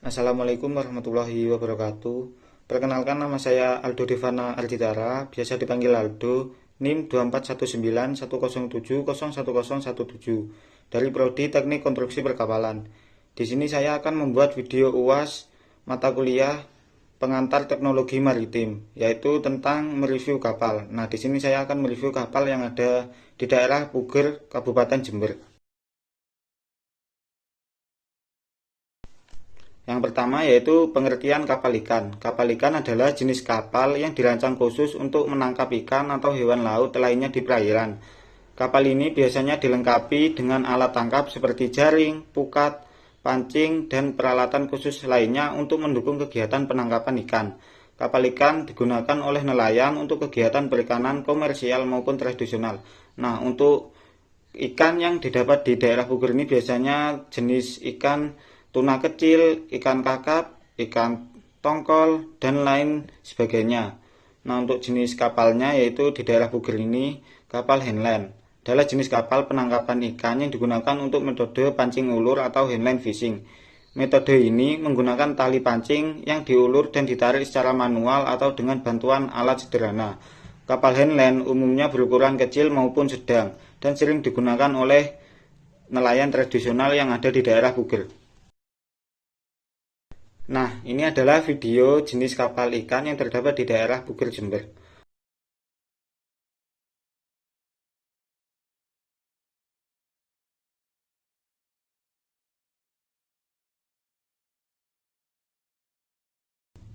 Assalamualaikum warahmatullahi wabarakatuh. Perkenalkan, nama saya Aldo Devana Arditara, biasa dipanggil Aldo, NIM 241910701017 dari Prodi Teknik Konstruksi Perkapalan. Di sini saya akan membuat video UAS mata kuliah pengantar teknologi maritim, yaitu tentang mereview kapal. Nah, di sini saya akan mereview kapal yang ada di daerah Puger, Kabupaten Jember. Yang pertama yaitu pengertian kapal ikan. Kapal ikan adalah jenis kapal yang dirancang khusus untuk menangkap ikan atau hewan laut lainnya di perairan. Kapal ini biasanya dilengkapi dengan alat tangkap seperti jaring, pukat, pancing, dan peralatan khusus lainnya untuk mendukung kegiatan penangkapan ikan. Kapal ikan digunakan oleh nelayan untuk kegiatan perikanan komersial maupun tradisional. Nah, untuk ikan yang didapat di daerah Puger ini biasanya jenis ikan tuna kecil, ikan kakap, ikan tongkol, dan lain sebagainya. Nah, untuk jenis kapalnya yaitu di daerah Puger ini kapal Henland adalah jenis kapal penangkapan ikan yang digunakan untuk metode pancing ulur atau Henland fishing. Metode ini menggunakan tali pancing yang diulur dan ditarik secara manual atau dengan bantuan alat sederhana. Kapal Henland umumnya berukuran kecil maupun sedang dan sering digunakan oleh nelayan tradisional yang ada di daerah Puger. Nah, ini adalah video jenis kapal ikan yang terdapat di daerah Puger Jember.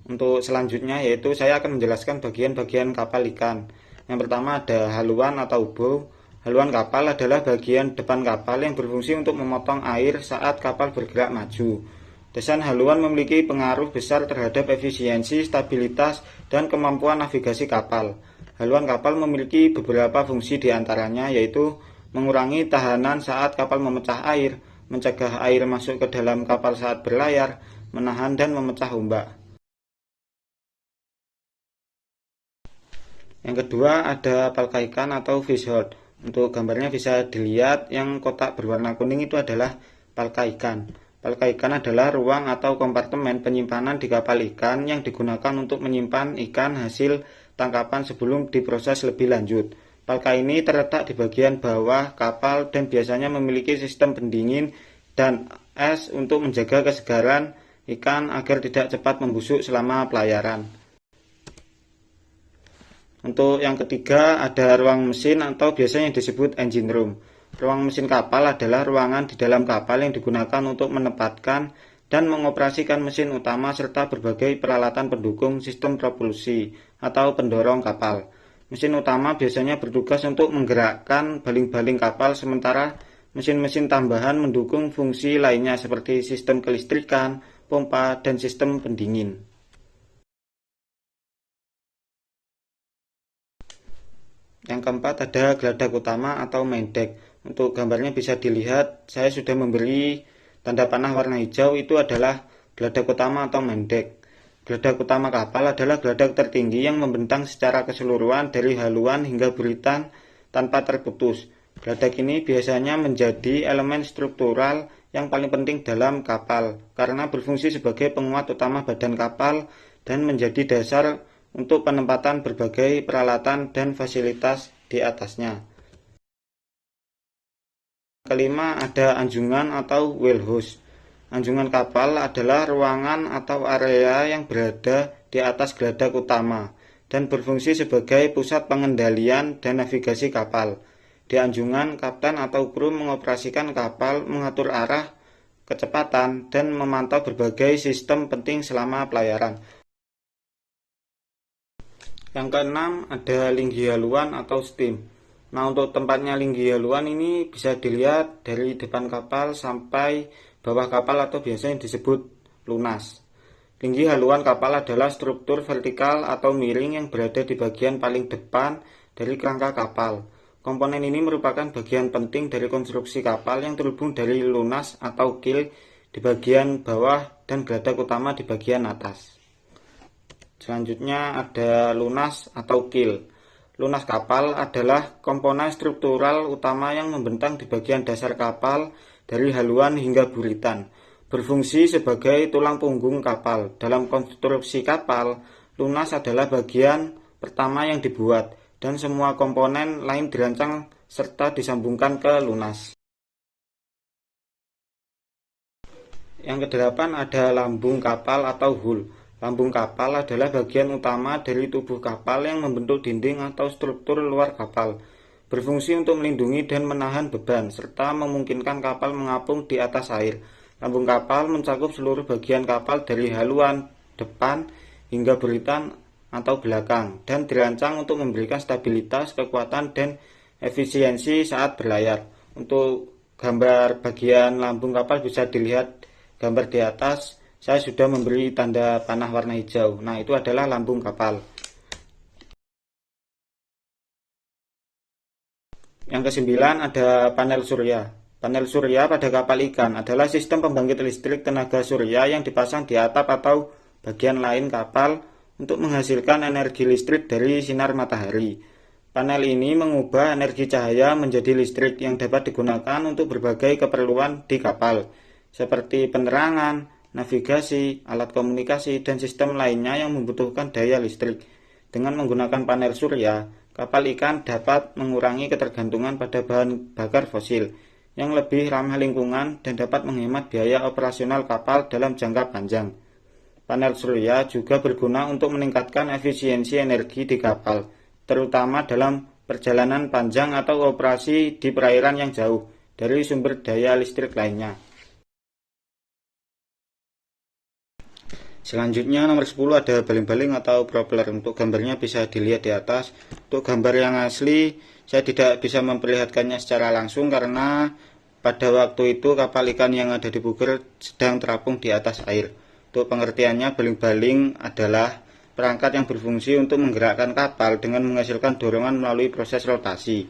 Untuk selanjutnya yaitu saya akan menjelaskan bagian-bagian kapal ikan. Yang pertama ada haluan atau bow. Haluan kapal adalah bagian depan kapal yang berfungsi untuk memotong air saat kapal bergerak maju. Desain haluan memiliki pengaruh besar terhadap efisiensi, stabilitas, dan kemampuan navigasi kapal. Haluan kapal memiliki beberapa fungsi diantaranya yaitu mengurangi tahanan saat kapal memecah air, mencegah air masuk ke dalam kapal saat berlayar, menahan dan memecah ombak. Yang kedua ada palka ikan atau fish hold. Untuk gambarnya bisa dilihat, yang kotak berwarna kuning itu adalah palka ikan. Palka ikan adalah ruang atau kompartemen penyimpanan di kapal ikan yang digunakan untuk menyimpan ikan hasil tangkapan sebelum diproses lebih lanjut. Palka ini terletak di bagian bawah kapal dan biasanya memiliki sistem pendingin dan es untuk menjaga kesegaran ikan agar tidak cepat membusuk selama pelayaran. Untuk yang ketiga ada ruang mesin atau biasanya disebut engine room. Ruang mesin kapal adalah ruangan di dalam kapal yang digunakan untuk menempatkan dan mengoperasikan mesin utama serta berbagai peralatan pendukung sistem propulsi atau pendorong kapal. Mesin utama biasanya bertugas untuk menggerakkan baling-baling kapal, sementara mesin-mesin tambahan mendukung fungsi lainnya seperti sistem kelistrikan, pompa, dan sistem pendingin. Yang keempat ada geladak utama atau main deck. Untuk gambarnya bisa dilihat, saya sudah memberi tanda panah warna hijau, itu adalah geladak utama atau main deck. Geladak utama kapal adalah geladak tertinggi yang membentang secara keseluruhan dari haluan hingga buritan tanpa terputus. Geladak ini biasanya menjadi elemen struktural yang paling penting dalam kapal karena berfungsi sebagai penguat utama badan kapal dan menjadi dasar untuk penempatan berbagai peralatan dan fasilitas di atasnya. Kelima ada anjungan atau wheelhouse. Anjungan kapal adalah ruangan atau area yang berada di atas geladak utama dan berfungsi sebagai pusat pengendalian dan navigasi kapal. Di anjungan, kapten atau kru mengoperasikan kapal, mengatur arah, kecepatan, dan memantau berbagai sistem penting selama pelayaran. Yang keenam ada linggi haluan atau steam. Nah, untuk tempatnya linggi haluan ini bisa dilihat dari depan kapal sampai bawah kapal atau biasanya disebut lunas. Linggi haluan kapal adalah struktur vertikal atau miring yang berada di bagian paling depan dari kerangka kapal. Komponen ini merupakan bagian penting dari konstruksi kapal yang terhubung dari lunas atau keel di bagian bawah dan geladak utama di bagian atas. Selanjutnya ada lunas atau keel. Lunas kapal adalah komponen struktural utama yang membentang di bagian dasar kapal dari haluan hingga buritan. berfungsi sebagai tulang punggung kapal. Dalam konstruksi kapal, lunas adalah bagian pertama yang dibuat, dan semua komponen lain dirancang serta disambungkan ke lunas. Yang kedelapan ada lambung kapal atau hull. Lambung kapal adalah bagian utama dari tubuh kapal yang membentuk dinding atau struktur luar kapal, berfungsi untuk melindungi dan menahan beban, serta memungkinkan kapal mengapung di atas air. Lambung kapal mencakup seluruh bagian kapal dari haluan depan hingga buritan atau belakang, dan dirancang untuk memberikan stabilitas, kekuatan, dan efisiensi saat berlayar. Untuk gambar bagian lambung kapal bisa dilihat gambar di atas. Saya sudah memberi tanda panah warna hijau. Nah, itu adalah lambung kapal. Yang kesembilan ada panel surya. Panel surya pada kapal ikan adalah sistem pembangkit listrik tenaga surya yang dipasang di atap atau bagian lain kapal untuk menghasilkan energi listrik dari sinar matahari. Panel ini mengubah energi cahaya menjadi listrik yang dapat digunakan untuk berbagai keperluan di kapal, seperti penerangan, navigasi, alat komunikasi, dan sistem lainnya yang membutuhkan daya listrik. Dengan menggunakan panel surya, kapal ikan dapat mengurangi ketergantungan pada bahan bakar fosil yang lebih ramah lingkungan dan dapat menghemat biaya operasional kapal dalam jangka panjang. Panel surya juga berguna untuk meningkatkan efisiensi energi di kapal, terutama dalam perjalanan panjang atau operasi di perairan yang jauh dari sumber daya listrik lainnya. Selanjutnya nomor 10 ada baling-baling atau propeller. Untuk gambarnya bisa dilihat di atas. Untuk gambar yang asli saya tidak bisa memperlihatkannya secara langsung karena pada waktu itu kapal ikan yang ada di Puger sedang terapung di atas air. Untuk pengertiannya, baling-baling adalah perangkat yang berfungsi untuk menggerakkan kapal dengan menghasilkan dorongan melalui proses rotasi.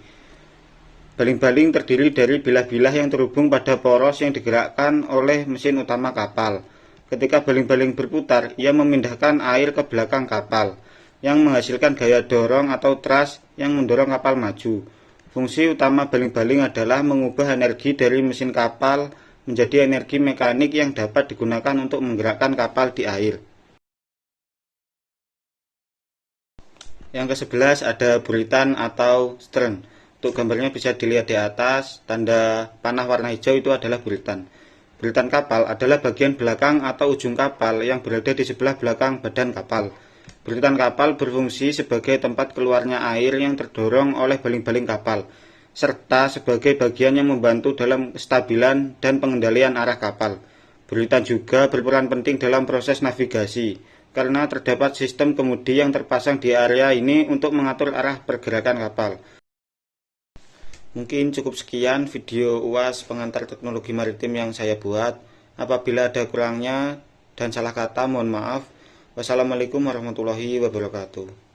Baling-baling terdiri dari bilah-bilah yang terhubung pada poros yang digerakkan oleh mesin utama kapal. Ketika baling-baling berputar, ia memindahkan air ke belakang kapal, yang menghasilkan gaya dorong atau thrust yang mendorong kapal maju. Fungsi utama baling-baling adalah mengubah energi dari mesin kapal menjadi energi mekanik yang dapat digunakan untuk menggerakkan kapal di air. Yang ke-11 ada buritan atau stern. Untuk gambarnya bisa dilihat di atas, tanda panah warna hijau itu adalah buritan. Buritan kapal adalah bagian belakang atau ujung kapal yang berada di sebelah belakang badan kapal. Buritan kapal berfungsi sebagai tempat keluarnya air yang terdorong oleh baling-baling kapal, serta sebagai bagian yang membantu dalam kestabilan dan pengendalian arah kapal. Buritan juga berperan penting dalam proses navigasi, karena terdapat sistem kemudi yang terpasang di area ini untuk mengatur arah pergerakan kapal. Mungkin cukup sekian video UAS pengantar teknologi maritim yang saya buat. Apabila ada kurangnya dan salah kata, mohon maaf. Wassalamualaikum warahmatullahi wabarakatuh.